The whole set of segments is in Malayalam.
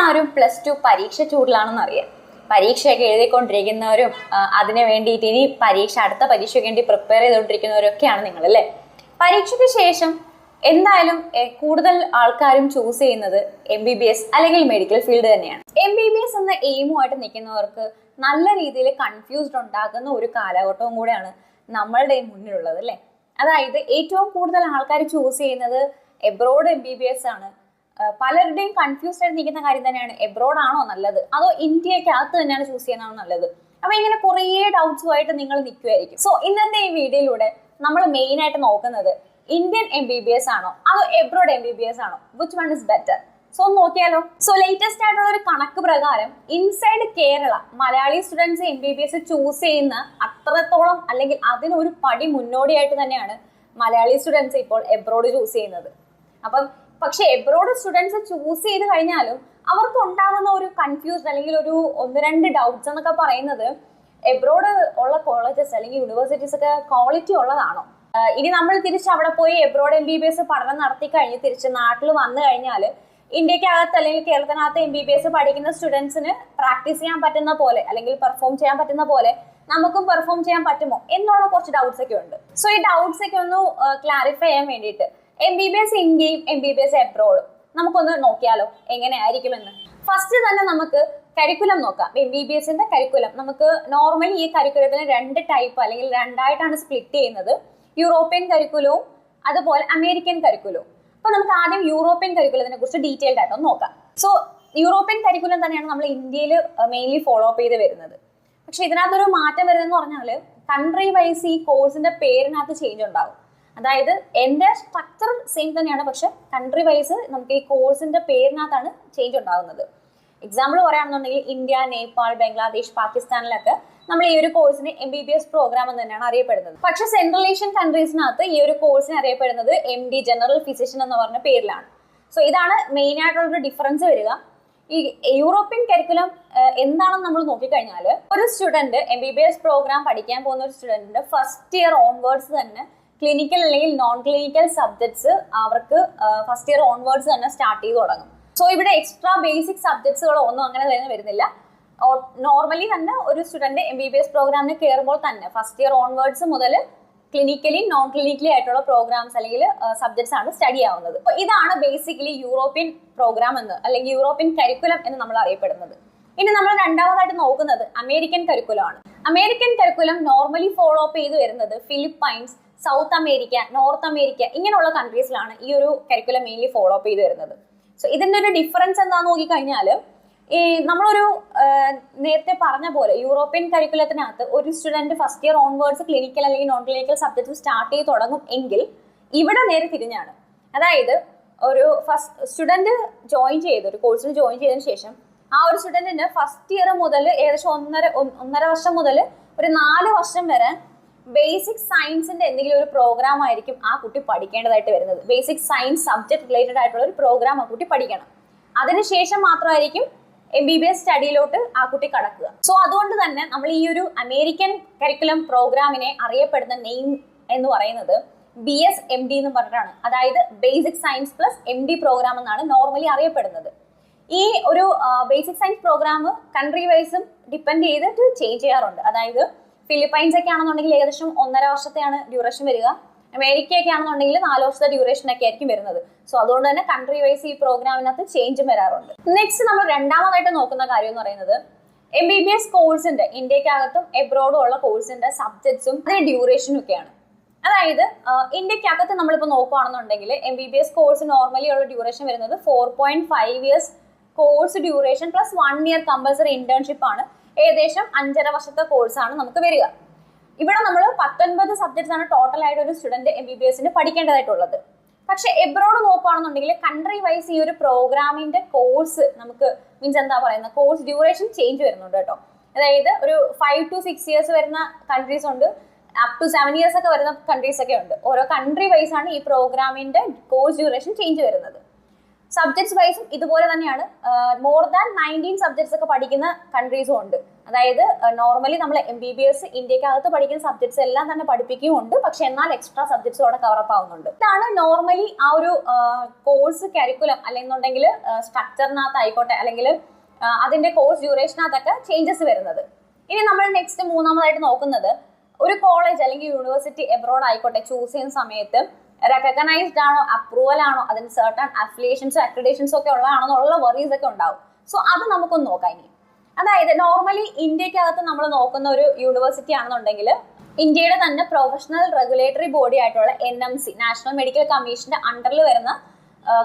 എല്ലാവരും +2 പരീക്ഷ ചൂടിലാണെന്ന് അറിയാം. പരീക്ഷയൊക്കെ എഴുതിക്കൊണ്ടിരിക്കുന്നവരും അതിനു വേണ്ടിയിട്ട് ഇനി അടുത്ത പരീക്ഷയ്ക്ക് വേണ്ടി പ്രിപ്പയർ ചെയ്തുകൊണ്ടിരിക്കുന്നവരൊക്കെയാണ് നിങ്ങളല്ലേ. പരീക്ഷയ്ക്ക് ശേഷം എന്തായാലും കൂടുതൽ ആൾക്കാരും ചൂസ് ചെയ്യുന്നത് MBBS അല്ലെങ്കിൽ മെഡിക്കൽ ഫീൽഡ് തന്നെയാണ്. MBBS എന്ന എയിമുമായിട്ട് നിൽക്കുന്നവർക്ക് നല്ല രീതിയിൽ കൺഫ്യൂസ്ഡ് ഉണ്ടാകുന്ന ഒരു കാലഘട്ടവും കൂടെയാണ് നമ്മളുടെ മുന്നിലുള്ളത് അല്ലേ. അതായത് ഏറ്റവും കൂടുതൽ ആൾക്കാർ ചൂസ് ചെയ്യുന്നത് എബ്രോഡ് MBBS ആണ്. പലരുടെയും കൺഫ്യൂസ്ഡ് ആയിട്ട് നിൽക്കുന്ന കാര്യം തന്നെയാണ്, എബ്രോഡ് ആണോ നല്ലത് അതോ ഇന്ത്യക്കകത്ത് തന്നെയാണ് ചൂസ് ചെയ്യുന്നതാണോ നല്ലത്. അപ്പൊ ഇങ്ങനെ കുറേ ഡൗട്ട്സുമായിട്ട് നിങ്ങൾ നിൽക്കുമായിരിക്കും. സോ ഇന്നത്തെ ഈ വീഡിയോയിലൂടെ നമ്മൾ മെയിൻ ആയിട്ട് നോക്കുന്നത് ഇന്ത്യൻ MBBS ആണോ അതോ എബ്രോഡ് MBBS ആണോ, which one is better. So നോക്കിയാലോ. സോ ലേറ്റസ്റ്റ് ആയിട്ടുള്ള ഒരു കണക്ക് പ്രകാരം inside Kerala Malayali students MBBS choose ചെയ്യുന്ന അത്രത്തോളം അല്ലെങ്കിൽ അതിനൊരു പടി മുന്നോടിയായിട്ട് തന്നെയാണ് മലയാളി സ്റ്റുഡൻസ് ഇപ്പോൾ എബ്രോഡ് ചൂസ് ചെയ്യുന്നത്. പക്ഷെ എബ്രോഡ് സ്റ്റുഡൻസ് ചൂസ് ചെയ്ത് കഴിഞ്ഞാലും അവർക്ക് ഉണ്ടാകുന്ന ഒരു കൺഫ്യൂസ്ഡ് അല്ലെങ്കിൽ ഒരു 1-2 ഡൗട്ട്സ് എന്നൊക്കെ പറയുന്നത്, എബ്രോഡ് ഉള്ള കോളേജസ് അല്ലെങ്കിൽ യൂണിവേഴ്സിറ്റീസ് ഒക്കെ ക്വാളിറ്റി ഉള്ളതാണോ, ഇനി നമ്മൾ തിരിച്ച് അവിടെ പോയി എബ്രോഡ് MBBS പഠനം നടത്തി കഴിഞ്ഞ് തിരിച്ച് നാട്ടിൽ വന്നു കഴിഞ്ഞാൽ ഇന്ത്യക്കകത്ത് അല്ലെങ്കിൽ കേരളത്തിനകത്ത് MBBS പഠിക്കുന്ന സ്റ്റുഡൻസിന് പ്രാക്ടീസ് ചെയ്യാൻ പറ്റുന്ന പോലെ അല്ലെങ്കിൽ പെർഫോം ചെയ്യാൻ പറ്റുന്ന പോലെ നമുക്കും പെർഫോം ചെയ്യാൻ പറ്റുമോ എന്നുള്ള കുറച്ച് ഡൗട്ട്സ് ഒക്കെ ഉണ്ട്. സോ ഈ ഡൗട്ട്സ് ഒക്കെ ഒന്ന് ക്ലാരിഫൈ ചെയ്യാൻ വേണ്ടിയിട്ട് MBBS ഇന്ത്യയും MBBS എബ്രോഡും നമുക്കൊന്ന് നോക്കിയാലോ എങ്ങനെയായിരിക്കുമെന്ന്. ഫസ്റ്റ് തന്നെ നമുക്ക് കരിക്കുലം നോക്കാം. MBBSന്റെ കരിക്കുലം നമുക്ക് നോർമലി ഈ കരിക്കുലത്തിന് 2 ടൈപ്പ് അല്ലെങ്കിൽ 2ആയിട്ടാണ് സ്പ്ലിറ്റ് ചെയ്യുന്നത്, യൂറോപ്യൻ കരിക്കുലവും അതുപോലെ അമേരിക്കൻ കരിക്കുലവും. അപ്പൊ നമുക്ക് ആദ്യം യൂറോപ്യൻ കരിക്കുലത്തിനെ കുറിച്ച് ഡീറ്റെയിൽഡ് ആയിട്ട് നോക്കാം. സോ യൂറോപ്യൻ കരിക്കുലം തന്നെയാണ് നമ്മൾ ഇന്ത്യയിൽ മെയിൻലി ഫോളോ അപ്പ് ചെയ്ത് വരുന്നത്. പക്ഷെ ഇതിനകത്തൊരു മാറ്റം വരുന്നതെന്ന് പറഞ്ഞാൽ കൺട്രി വൈസ് ഈ കോഴ്സിന്റെ പേരിനകത്ത് ചേഞ്ച് ഉണ്ടാകും. അതായത് എൻ്റെ സ്ട്രക്ചർ സെയിം തന്നെയാണ്, പക്ഷെ കൺട്രി വൈസ് നമുക്ക് ഈ കോഴ്സിന്റെ പേരിനകത്താണ് ചേഞ്ച് ഉണ്ടാകുന്നത്. എക്സാമ്പിൾ പറയുകയാണെന്നുണ്ടെങ്കിൽ ഇന്ത്യ, നേപ്പാൾ, ബംഗ്ലാദേശ്, പാകിസ്ഥാനിലൊക്കെ നമ്മൾ ഈ ഒരു കോഴ്സിന് MBBS പ്രോഗ്രാം എന്ന് തന്നെയാണ് അറിയപ്പെടുന്നത്. പക്ഷെ സെൻട്രൽ ഏഷ്യൻ കൺട്രീസിനകത്ത് ഈ ഒരു കോഴ്സിന് അറിയപ്പെടുന്നത് MD ജനറൽ ഫിസിഷ്യൻ എന്ന് പറഞ്ഞ പേരിലാണ്. സോ ഇതാണ് മെയിൻ ആയിട്ടുള്ളൊരു ഡിഫറൻസ് വരിക. ഈ യൂറോപ്യൻ കരിക്കുലം എന്താണെന്ന് നമ്മൾ നോക്കിക്കഴിഞ്ഞാൽ ഒരു സ്റ്റുഡന്റ് MBBS പ്രോഗ്രാം പഠിക്കാൻ പോകുന്ന ഒരു സ്റ്റുഡന്റിന്റെ ഫസ്റ്റ് ഇയർ ഓൺവേർഡ്സ് തന്നെ ക്ലിനിക്കൽ അല്ലെങ്കിൽ നോൺ ക്ലിനിക്കൽ സബ്ജക്ട്സ് അവർക്ക് ഫസ്റ്റ് ഇയർ ഓൺവേർഡ്സ് തന്നെ സ്റ്റാർട്ട് ചെയ്ത് തുടങ്ങും. സോ ഇവിടെ എക്സ്ട്രാ ബേസിക് സബ്ജക്ട്സുകളോ ഒന്നും അങ്ങനെ തന്നെ വരുന്നില്ല. നോർമലി തന്നെ ഒരു സ്റ്റുഡന്റ് MBBS പ്രോഗ്രാമിന് കയറുമ്പോൾ തന്നെ ഫസ്റ്റ് ഇയർ ഓൺവേർഡ്സ് മുതൽ ക്ലിനിക്കലി നോൺ ക്ലിനിക്കലി ആയിട്ടുള്ള പ്രോഗ്രാംസ് അല്ലെങ്കിൽ സബ്ജക്ട്സ് ആണ് സ്റ്റഡി ആവുന്നത്. അപ്പോൾ ഇതാണ് ബേസിക്കലി യൂറോപ്യൻ പ്രോഗ്രാം എന്ന് അല്ലെങ്കിൽ യൂറോപ്യൻ കരിക്കുലം എന്ന് നമ്മൾ അറിയപ്പെടുന്നത്. ഇനി നമ്മൾ രണ്ടാമതായിട്ട് നോക്കുന്നത് അമേരിക്കൻ കരിക്കുലം ആണ്. American curriculum normally follow up ചെയ്ത് വരുന്നത് Philippines, south America, north America ഇങ്ങനെയുള്ള കൺട്രീസിലാണ് ഈ ഒരു കരിക്കുലം മെയിൻലി ഫോളോ അപ്പ് ചെയ്ത് വരുന്നത്. സോ ഇതിന്റെ ഒരു ഡിഫറൻസ് എന്താണെന്ന് നോക്കിക്കഴിഞ്ഞാൽ ഈ നമ്മളൊരു നേരത്തെ പറഞ്ഞ പോലെ യൂറോപ്യൻ കരിക്കുലത്തിനകത്ത് ഒരു student first year onwards clinical അല്ലെങ്കിൽ നോൺ ക്ലിനിക്കൽ സബ്ജക്ട്സ് സ്റ്റാർട്ട് ചെയ്ത് തുടങ്ങും എങ്കിൽ ഇവിടെ നേരെ തിരിഞ്ഞാണ്. അതായത് ഒരു ഫസ്റ്റ് സ്റ്റുഡന്റ് ജോയിൻ ചെയ്ത് ഒരു കോഴ്സിന് ജോയിൻ ചെയ്തതിന് ശേഷം ആ ഒരു സ്റ്റുഡന്റിന് ഫസ്റ്റ് ഇയർ മുതൽ ഏകദേശം ഒന്നര വർഷം മുതൽ ഒരു 4 വർഷം വരെ ബേസിക് സയൻസിന്റെ എന്തെങ്കിലും ഒരു പ്രോഗ്രാം ആയിരിക്കും ആ കുട്ടി പഠിക്കേണ്ടതായിട്ട് വരുന്നത്. ബേസിക് സയൻസ് സബ്ജക്ട് റിലേറ്റഡ് ആയിട്ടുള്ള ഒരു പ്രോഗ്രാം ആ കുട്ടി പഠിക്കണം. അതിനുശേഷം മാത്രമായിരിക്കും MBBS സ്റ്റഡിയിലോട്ട് ആ കുട്ടി കടക്കുക. സോ അതുകൊണ്ട് തന്നെ നമ്മൾ ഈ ഒരു അമേരിക്കൻ കരിക്കുലം പ്രോഗ്രാമിനെ അറിയപ്പെടുന്ന നെയിം എന്ന് പറയുന്നത് BSMD എന്ന് പറഞ്ഞിട്ടാണ്. അതായത് basic science plus MD programme എന്നാണ് നോർമലി അറിയപ്പെടുന്നത്. ഈ ഒരു ബേസിക് സയൻസ് പ്രോഗ്രാം കൺട്രി വൈസും ഡിപ്പെൻഡ് ചെയ്തിട്ട് ചേഞ്ച് ചെയ്യാറുണ്ട്. അതായത് ഫിലിപ്പൈൻസ് ഒക്കെ ആണെന്നുണ്ടെങ്കിൽ ഏകദേശം 1.5 വർഷത്തെയാണ് ഡ്യൂറേഷൻ വരിക. അമേരിക്കയൊക്കെ ആണെന്നുണ്ടെങ്കിൽ 4 വർഷത്തെ ഡ്യൂറേഷൻ ഒക്കെ ആയിരിക്കും വരുന്നത്. സോ അതുകൊണ്ട് തന്നെ കൺട്രി വൈസ് ഈ പ്രോഗ്രാമിനകത്ത് ചേഞ്ചും വരാറുണ്ട്. നെക്സ്റ്റ് നമ്മൾ രണ്ടാമതായിട്ട് നോക്കുന്ന കാര്യം എന്ന് പറയുന്നത് MBBS കോഴ്സിന്റെ ഇന്ത്യക്കകത്തും എബ്രോഡും ഉള്ള കോഴ്സിന്റെ സബ്ജക്ട്സും അതിന്റെ ഡ്യൂറേഷനും ഒക്കെയാണ്. അതായത് ഇന്ത്യക്കകത്ത് നമ്മളിപ്പോൾ നോക്കുകയാണെന്നുണ്ടെങ്കിൽ MBBS കോഴ്സ് നോർമലി ഉള്ള ഡ്യൂറേഷൻ വരുന്നത് 4.5 years course duration plus 1 year compulsory internship ആണ്. ഏകദേശം 5.5 വർഷത്തെ കോഴ്സാണ് നമുക്ക് വരിക. ഇവിടെ നമ്മൾ 19 സബ്ജക്ട്സ് ആണ് ടോട്ടൽ ആയിട്ട് ഒരു സ്റ്റുഡന്റ് MBBSന് പഠിക്കേണ്ടതായിട്ടുള്ളത്. പക്ഷെ എബ്രോഡ് നോക്കുകയാണെന്നുണ്ടെങ്കിൽ കൺട്രി വൈസ് ഈ ഒരു പ്രോഗ്രാമിന്റെ കോഴ്സ് നമുക്ക് മീൻസ് എന്താ പറയുന്നത് കോഴ്സ് ഡ്യൂറേഷൻ ചേഞ്ച് വരുന്നുണ്ട് കേട്ടോ. അതായത് ഒരു 5 to 6 ഇയേഴ്സ് വരുന്ന കൺട്രീസ് ഉണ്ട്, അപ് ടു 7 ഇയേഴ്സ് ഒക്കെ വരുന്ന കൺട്രീസ് ഒക്കെ ഉണ്ട്. ഓരോ കൺട്രി വൈസ് ആണ് ഈ പ്രോഗ്രാമിന്റെ കോഴ്സ് ഡ്യൂറേഷൻ ചേഞ്ച് വരുന്നത്. സബ്ജക്ട്സ് വൈസും ഇതുപോലെ തന്നെയാണ്. മോർ ദാൻ 19 സബ്ജക്ട്സ് ഒക്കെ പഠിക്കുന്ന കൺട്രീസും ഉണ്ട്. അതായത് നോർമലി നമ്മൾ MBBS ഇന്ത്യക്കകത്ത് പഠിക്കുന്ന സബ്ജക്ട്സ് എല്ലാം തന്നെ പഠിപ്പിക്കുന്നുണ്ട്, പക്ഷെ എന്നാൽ എക്സ്ട്രാ സബ്ജക്ട്സ് അവിടെ കവറപ്പ് ആവുന്നുണ്ട്. ഇതാണ് നോർമലി ആ ഒരു കോഴ്സ് കരിക്കുലം അല്ലെന്നുണ്ടെങ്കിൽ സ്ട്രക്ചറിനകത്ത് ആയിക്കോട്ടെ, അല്ലെങ്കിൽ അതിന്റെ കോഴ്സ് ഡ്യൂറേഷനകത്തൊക്കെ ചേഞ്ചസ് വരുന്നത്. ഇനി നമ്മൾ നെക്സ്റ്റ് മൂന്നാമതായിട്ട് നോക്കുന്നത് ഒരു കോളേജ് അല്ലെങ്കിൽ യൂണിവേഴ്സിറ്റി എബ്രോഡ് ആയിക്കോട്ടെ ചൂസ് ചെയ്യുന്ന സമയത്ത് റെക്കഗ്നൈസ്ഡ് ആണോ, അപ്രൂവൽ ആണോ, അതിന് സർട്ടൺ അഫിലിയേഷൻസോ അക്രഡിറ്റേഷൻസോ ഒക്കെ ഉള്ളതാണെന്നുള്ള വറീസ് ഒക്കെ ഉണ്ടാവും. സോ അത് നമുക്കൊന്ന് നോക്കാം ഇനി. അതായത് നോർമലി ഇന്ത്യക്കകത്ത് നമ്മൾ നോക്കുന്ന ഒരു യൂണിവേഴ്സിറ്റി ആണെന്നുണ്ടെങ്കിൽ ഇന്ത്യയുടെ തന്നെ പ്രൊഫഷണൽ റെഗുലേറ്ററി ബോഡി ആയിട്ടുള്ള NMC, നാഷണൽ മെഡിക്കൽ കമ്മീഷന്റെ അണ്ടറിൽ വരുന്ന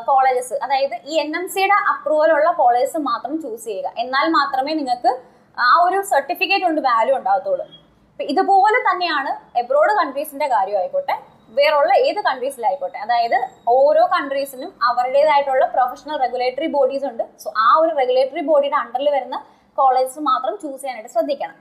കോളേജസ്, അതായത് ഈ NMCയുടെ അപ്രൂവൽ ഉള്ള കോളേജസ് മാത്രം ചൂസ് ചെയ്യുക. എന്നാൽ മാത്രമേ നിങ്ങൾക്ക് ആ ഒരു സർട്ടിഫിക്കറ്റ് കൊണ്ട് വാല്യൂ ഉണ്ടാകത്തുള്ളൂ. ഇതുപോലെ തന്നെയാണ് എബ്രോഡ് കൺട്രീസിന്റെ കാര്യമായിക്കോട്ടെ, വേറുള്ള ഏത് കൺട്രീസിലായിക്കോട്ടെ. അതായത് ഓരോ കൺട്രീസിനും അവരുടേതായിട്ടുള്ള പ്രൊഫഷണൽ റെഗുലേറ്ററി ബോഡീസ് ഉണ്ട്. സോ ആ ഒരു റെഗുലേറ്ററി ബോഡിയുടെ അണ്ടറിൽ വരുന്ന കോളേജസ് മാത്രം ചൂസ് ചെയ്യാനായിട്ട് ശ്രദ്ധിക്കണം.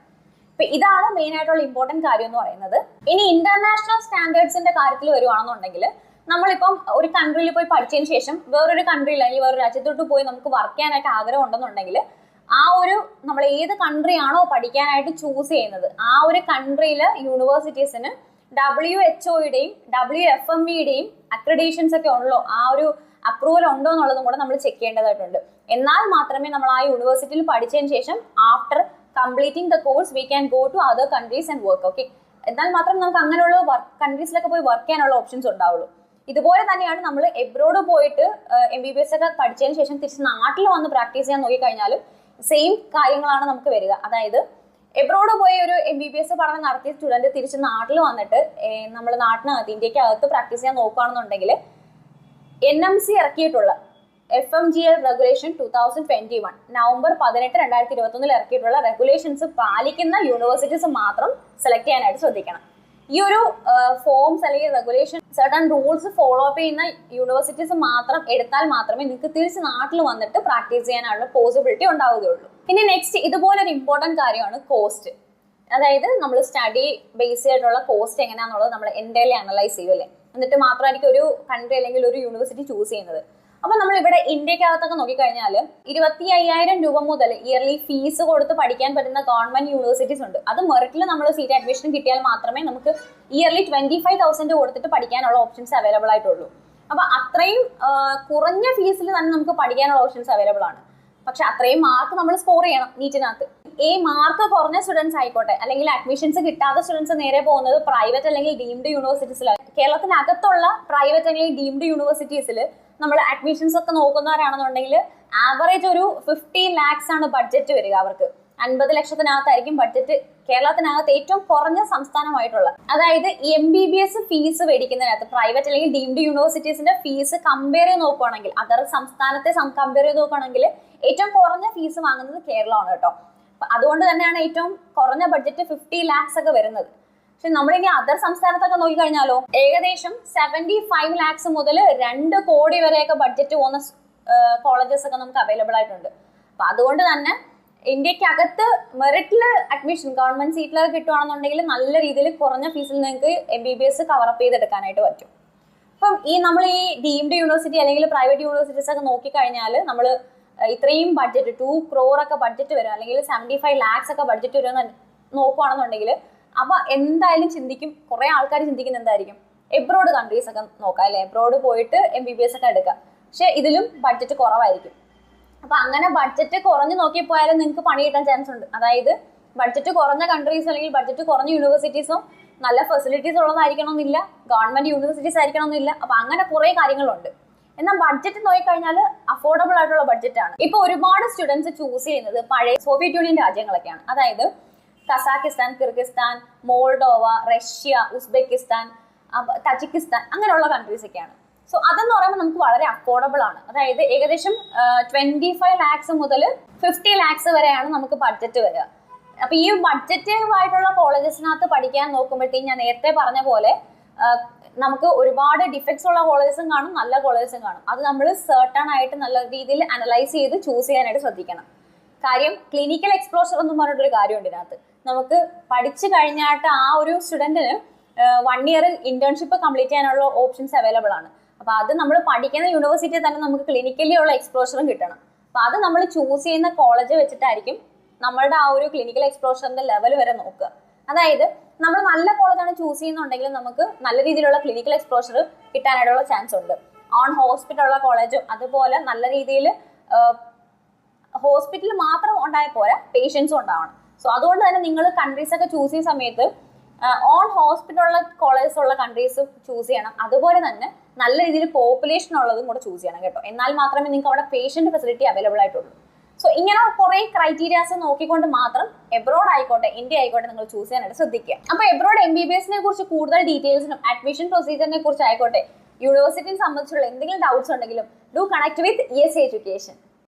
ഇതാണ് മെയിൻ ആയിട്ടുള്ള ഇമ്പോർട്ടന്റ് കാര്യം എന്ന് പറയുന്നത്. ഇനി ഇന്റർനാഷണൽ സ്റ്റാൻഡേർഡ്സിന്റെ കാര്യത്തിൽ വരുവാണെന്നുണ്ടെങ്കിൽ നമ്മളിപ്പം ഒരു കൺട്രിയിൽ പോയി പഠിച്ചതിന് ശേഷം വേറൊരു കൺട്രിയിൽ അല്ലെങ്കിൽ വേറൊരു രാജ്യത്തോട്ട് പോയി നമുക്ക് വർക്ക് ചെയ്യാനായിട്ട് ആഗ്രഹം ഉണ്ടെന്നുണ്ടെങ്കിൽ ആ ഒരു നമ്മൾ ഏത് കൺട്രി ആണോ പഠിക്കാനായിട്ട് ചൂസ് ചെയ്യുന്നത് ആ ഒരു കൺട്രിയിലെ യൂണിവേഴ്സിറ്റീസിന് WHO-യുടെയും WFMEയുടെയും അക്രഡിറ്റേഷൻസ് ഒക്കെ ഉള്ളോ, ആ ഒരു അപ്രൂവൽ ഉണ്ടോ എന്നുള്ളതും കൂടെ നമ്മൾ ചെക്ക് ചെയ്യേണ്ടതായിട്ടുണ്ട്. എന്നാൽ മാത്രമേ നമ്മൾ ആ യൂണിവേഴ്സിറ്റിയിൽ പഠിച്ചതിന് ശേഷം after completing the course we can go to other countries and work. Okay, എന്നാൽ മാത്രം നമുക്ക് അങ്ങനെയുള്ള കൺട്രീസിലൊക്കെ പോയി വർക്ക് ചെയ്യാനുള്ള ഓപ്ഷൻസ് ഉണ്ടാവുള്ളൂ. ഇതുപോലെ തന്നെയാണ് നമ്മൾ എബ്രോഡ് പോയിട്ട് MBBS ഒക്കെ പഠിച്ചതിന് ശേഷം തിരിച്ച് നാട്ടിൽ വന്ന് പ്രാക്ടീസ് ചെയ്യാൻ നോക്കിക്കഴിഞ്ഞാലും സെയിം കാര്യങ്ങളാണ് നമുക്ക് വരിക. അതായത് എബ്രോഡ് പോയി ഒരു MBBS പഠനം നടത്തിയ സ്റ്റുഡന്റ് തിരിച്ച് നാട്ടിൽ വന്നിട്ട് നമ്മൾ നാട്ടിനകത്ത് ഇന്ത്യക്കകത്ത് പ്രാക്ടീസ് ചെയ്യാൻ നോക്കുകയാണെന്നുണ്ടെങ്കിൽ NMC ഇറക്കിയിട്ടുള്ള FMGL റെഗുലേഷൻ 2021 നവംബർ 18, 2021 ഇറക്കിയിട്ടുള്ള റെഗുലേഷൻസ് പാലിക്കുന്ന യൂണിവേഴ്സിറ്റീസ് മാത്രം സെലക്ട് ചെയ്യാനായിട്ട് ശ്രദ്ധിക്കണം. ഈ ഒരു ഫോംസ് അല്ലെങ്കിൽ regulation certain rules follow up ചെയ്യുന്ന യൂണിവേഴ്സിറ്റീസ് മാത്രം എടുത്താൽ മാത്രമേ നിങ്ങൾക്ക് തിരിച്ച് നാട്ടിൽ വന്നിട്ട് പ്രാക്ടീസ് ചെയ്യാനുള്ള പോസിബിലിറ്റി ഉണ്ടാവുകയുള്ളൂ. ഇനി നെക്സ്റ്റ് ഇതുപോലെ ഒരു ഇമ്പോർട്ടന്റ് കാര്യമാണ് കോസ്റ്റ്. അതായത് നമ്മൾ സ്റ്റഡി ബേസ് ചെയ്തിട്ടുള്ള കോസ്റ്റ് എങ്ങനെയാണെന്നുള്ളത് നമ്മൾ എൻ്റെലി അനലൈസ് ചെയ്യും അല്ലേ, എന്നിട്ട് മാത്രമായിരിക്കും ഒരു കൺട്രി അല്ലെങ്കിൽ ഒരു യൂണിവേഴ്സിറ്റി ചൂസ് ചെയ്യുന്നത്. അപ്പൊ നമ്മൾ ഇവിടെ ഇന്ത്യക്കകത്തൊക്കെ നോക്കിക്കഴിഞ്ഞാൽ 25,000 രൂപ മുതൽ ഇയർലി ഫീസ് കൊടുത്ത് പഠിക്കാൻ പറ്റുന്ന ഗവൺമെന്റ് യൂണിവേഴ്സിറ്റീസ് ഉണ്ട്. അത് മെറിറ്റിൽ നമ്മൾ സീറ്റ് അഡ്മിഷൻ കിട്ടിയാൽ മാത്രമേ നമുക്ക് ഇയർലി 25,000 കൊടുത്തിട്ട് പഠിക്കാനുള്ള ഓപ്ഷൻസ് അവൈലബിൾ ആയിട്ടുള്ളൂ. അപ്പൊ അത്രയും കുറഞ്ഞ ഫീസിൽ തന്നെ നമുക്ക് പഠിക്കാനുള്ള ഓപ്ഷൻസ് അവൈലബിൾ ആണ്. പക്ഷെ അത്രയും മാർക്ക് നമ്മൾ സ്കോർ ചെയ്യണം നീറ്റിനകത്ത്. ഈ മാർക്ക് കുറഞ്ഞ സ്റ്റുഡൻസ് ആയിക്കോട്ടെ അല്ലെങ്കിൽ അഡ്മിഷൻസ് കിട്ടാത്ത സ്റ്റുഡൻസ് നേരെ പോകുന്നത് പ്രൈവറ്റ് അല്ലെങ്കിൽ ഡീംഡ് യൂണിവേഴ്സിറ്റീസിലാണ്. കേരളത്തിനകത്തുള്ള പ്രൈവറ്റ് അല്ലെങ്കിൽ ഡീംഡ് യൂണിവേഴ്സിറ്റീസിൽ നമ്മൾ അഡ്മിഷൻസ് ഒക്കെ നോക്കുന്നവരാണെന്നുണ്ടെങ്കിൽ ആവറേജ് ഒരു 50 lakhs ആണ് ബഡ്ജറ്റ് വരിക. അവർക്ക് 50 ലക്ഷത്തിനകത്തായിരിക്കും ബഡ്ജറ്റ് കേരളത്തിനകത്ത് ഏറ്റവും കുറഞ്ഞ സംസ്ഥാനമായിട്ടുള്ള. അതായത് MBBS ഫീസ് മേടിക്കുന്നതിനകത്ത് പ്രൈവറ്റ് അല്ലെങ്കിൽ ഡീംഡ് യൂണിവേഴ്സിറ്റീസിന്റെ ഫീസ് കമ്പയർ ചെയ്ത് നോക്കുകയാണെങ്കിൽ അതർ സംസ്ഥാനത്തെ കമ്പയർ ചെയ്ത് നോക്കുകയാണെങ്കിൽ ഏറ്റവും കുറഞ്ഞ ഫീസ് വാങ്ങുന്നത് കേരളമാണ് കേട്ടോ. അതുകൊണ്ട് തന്നെയാണ് ഏറ്റവും കുറഞ്ഞ ബഡ്ജറ്റ് 50 lakhs ഒക്കെ വരുന്നത്. പക്ഷെ നമ്മളിനി അതർ സംസ്ഥാനത്തൊക്കെ നോക്കിക്കഴിഞ്ഞാലോ ഏകദേശം 75 lakhs മുതൽ 2 കോടി വരെയൊക്കെ ബഡ്ജറ്റ് പോകുന്ന കോളേജസ് ഒക്കെ നമുക്ക് അവൈലബിൾ ആയിട്ടുണ്ട്. അപ്പൊ അതുകൊണ്ട് തന്നെ ഇന്ത്യക്കകത്ത് മെറിറ്റിൽ അഡ്മിഷൻ ഗവൺമെന്റ് സീറ്റിലൊക്കെ കിട്ടുവാണെന്നുണ്ടെങ്കിൽ നല്ല രീതിയിൽ കുറഞ്ഞ ഫീസിൽ നിങ്ങൾക്ക് MBBS കവറപ്പ് ചെയ്തെടുക്കാനായിട്ട് പറ്റും. അപ്പം നമ്മൾ ഈ ഡീംഡ് യൂണിവേഴ്സിറ്റി അല്ലെങ്കിൽ പ്രൈവറ്റ് യൂണിവേഴ്സിറ്റീസ് ഒക്കെ നോക്കിക്കഴിഞ്ഞാൽ നമ്മൾ ഇത്രയും ബഡ്ജറ്റ് 2 crore ഒക്കെ ബഡ്ജറ്റ് വരും അല്ലെങ്കിൽ 75 lakhs ഒക്കെ ബഡ്ജറ്റ് വരുമെന്ന് നോക്കുകയാണെന്നുണ്ടെങ്കിൽ അപ്പൊ എന്തായാലും ചിന്തിക്കും, കുറെ ആൾക്കാർ ചിന്തിക്കുന്നത് എന്തായിരിക്കും, എബ്രോഡ് കൺട്രീസ് ഒക്കെ നോക്കാം അല്ലെ, എബ്രോഡ് പോയിട്ട് MBBS ഒക്കെ എടുക്കാം. പക്ഷെ ഇതിലും ബഡ്ജറ്റ് കുറവായിരിക്കും. അപ്പൊ അങ്ങനെ ബഡ്ജറ്റ് കുറഞ്ഞ് നോക്കിപ്പോയാലും നിങ്ങൾക്ക് പണി കിട്ടാൻ ചാൻസ് ഉണ്ട്. അതായത് ബഡ്ജറ്റ് കുറഞ്ഞ കൺട്രീസ് അല്ലെങ്കിൽ ബഡ്ജറ്റ് കുറഞ്ഞ യൂണിവേഴ്സിറ്റീസും നല്ല ഫെസിലിറ്റീസ് ഉള്ളതായിരിക്കണമെന്നില്ല, ഗവൺമെന്റ് യൂണിവേഴ്സിറ്റീസ് ആയിരിക്കണമെന്നില്ല. അപ്പൊ അങ്ങനെ കുറെ കാര്യങ്ങളുണ്ട്. എന്നാൽ ബഡ്ജറ്റ് നോക്കിക്കഴിഞ്ഞാൽ അഫോർഡബിൾ ആയിട്ടുള്ള ബഡ്ജറ്റ് ആണ്. ഇപ്പൊ ഒരുപാട് സ്റ്റുഡൻസ് ചൂസ് ചെയ്യുന്നത് പഴയ സോവിയറ്റ് യൂണിയൻ രാജ്യങ്ങളൊക്കെയാണ്. അതായത് Kazakhstan, Kyrgyzstan, Moldova, Russia, Uzbekistan, Tajikistan അങ്ങനെയുള്ള കൺട്രീസ് ഒക്കെയാണ്. സോ അതെന്ന് പറയുമ്പോൾ നമുക്ക് വളരെ അഫോർഡബിൾ ആണ്. അതായത് ഏകദേശം 25 lakhs മുതൽ 50 lakhs വരെയാണ് നമുക്ക് ബഡ്ജറ്റ് വരിക. അപ്പൊ ഈ ബഡ്ജറ്റുമായിട്ടുള്ള കോളേജസിനകത്ത് പഠിക്കാൻ നോക്കുമ്പോഴത്തേക്കും ഞാൻ നേരത്തെ പറഞ്ഞ പോലെ നമുക്ക് ഒരുപാട് ഡിഫക്ട്സ് ഉള്ള കോളേജസും കാണും, നല്ല കോളേജസും കാണും. അത് നമ്മൾ സർട്ടൺ ആയിട്ട് നല്ല രീതിയിൽ അനലൈസ് ചെയ്ത് ചൂസ് ചെയ്യാനായിട്ട് ശ്രദ്ധിക്കണം. കാര്യം ക്ലിനിക്കൽ എക്സ്പ്ലോഷർ എന്ന് പറഞ്ഞിട്ടൊരു കാര്യമുണ്ട് ഇതിനകത്ത്. നമുക്ക് പഠിച്ചു കഴിഞ്ഞായിട്ട് ആ ഒരു സ്റ്റുഡന്റിന് 1 year ഇന്റേൺഷിപ്പ് കംപ്ലീറ്റ് ചെയ്യാനുള്ള ഓപ്ഷൻസ് അവൈലബിൾ ആണ്. അപ്പൊ അത് നമ്മൾ പഠിക്കുന്ന യൂണിവേഴ്സിറ്റിയിൽ തന്നെ നമുക്ക് ക്ലിനിക്കലി ഉള്ള എക്സ്പ്ലോഷറും കിട്ടണം. അപ്പൊ അത് നമ്മൾ ചൂസ് ചെയ്യുന്ന കോളേജ് വെച്ചിട്ടായിരിക്കും നമ്മളുടെ ആ ഒരു ക്ലിനിക്കൽ എക്സ്പ്ലോഷറിന്റെ ലെവൽ വരെ നോക്കുക. അതായത് നമ്മൾ നല്ല കോളേജാണ് ചൂസ് ചെയ്യുന്നുണ്ടെങ്കിൽ നമുക്ക് നല്ല രീതിയിലുള്ള ക്ലിനിക്കൽ എക്സ്പ്ലോഷർ കിട്ടാനായിട്ടുള്ള ചാൻസ് ഉണ്ട്. ഓൺ ഹോസ്പിറ്റലുള്ള കോളേജും അതുപോലെ നല്ല രീതിയിൽ ഹോസ്പിറ്റൽ മാത്രം ഉണ്ടായാൽ പോരാ, പേഷ്യൻസും ഉണ്ടാവണം. സോ അതുകൊണ്ട് തന്നെ നിങ്ങൾ കൺട്രീസ് ഒക്കെ ചൂസ് ചെയ്യുന്ന സമയത്ത് ഓൺ ഹോസ്പിറ്റലുള്ള കോളേജസ് ഉള്ള കൺട്രീസ് ചൂസ് ചെയ്യണം. അതുപോലെ തന്നെ നല്ല രീതിയിൽ പോപ്പുലേഷൻ ഉള്ളതും കൂടെ ചൂസ് ചെയ്യണം കേട്ടോ. എന്നാൽ മാത്രമേ നിങ്ങൾക്ക് അവിടെ പേഷ്യന്റ് ഫെസിലിറ്റി അവൈലബിൾ ആയിട്ടുള്ളൂ. സോ ഇങ്ങനെ കുറെ ക്രൈറ്റീരിയാസ് നോക്കിക്കൊണ്ട് മാത്രം എബ്രോഡ് ആയിക്കോട്ടെ ഇന്ത്യ ആയിക്കോട്ടെ നിങ്ങൾ ചൂസ് ചെയ്യാനായിട്ട് ശ്രദ്ധിക്കുക. അപ്പോൾ എബ്രോഡ് MBBS കുറിച്ച് കൂടുതൽ ഡീറ്റെയിൽസിനും അഡ്മിഷൻ പ്രൊസീജിയറിനെ കുറിച്ച് ആയിക്കോട്ടെ, യൂണിവേഴ്സിറ്റിയെ സംബന്ധിച്ചുള്ള എന്തെങ്കിലും ഡൗട്ട്സ് ഉണ്ടെങ്കിലും do connect with ESC education.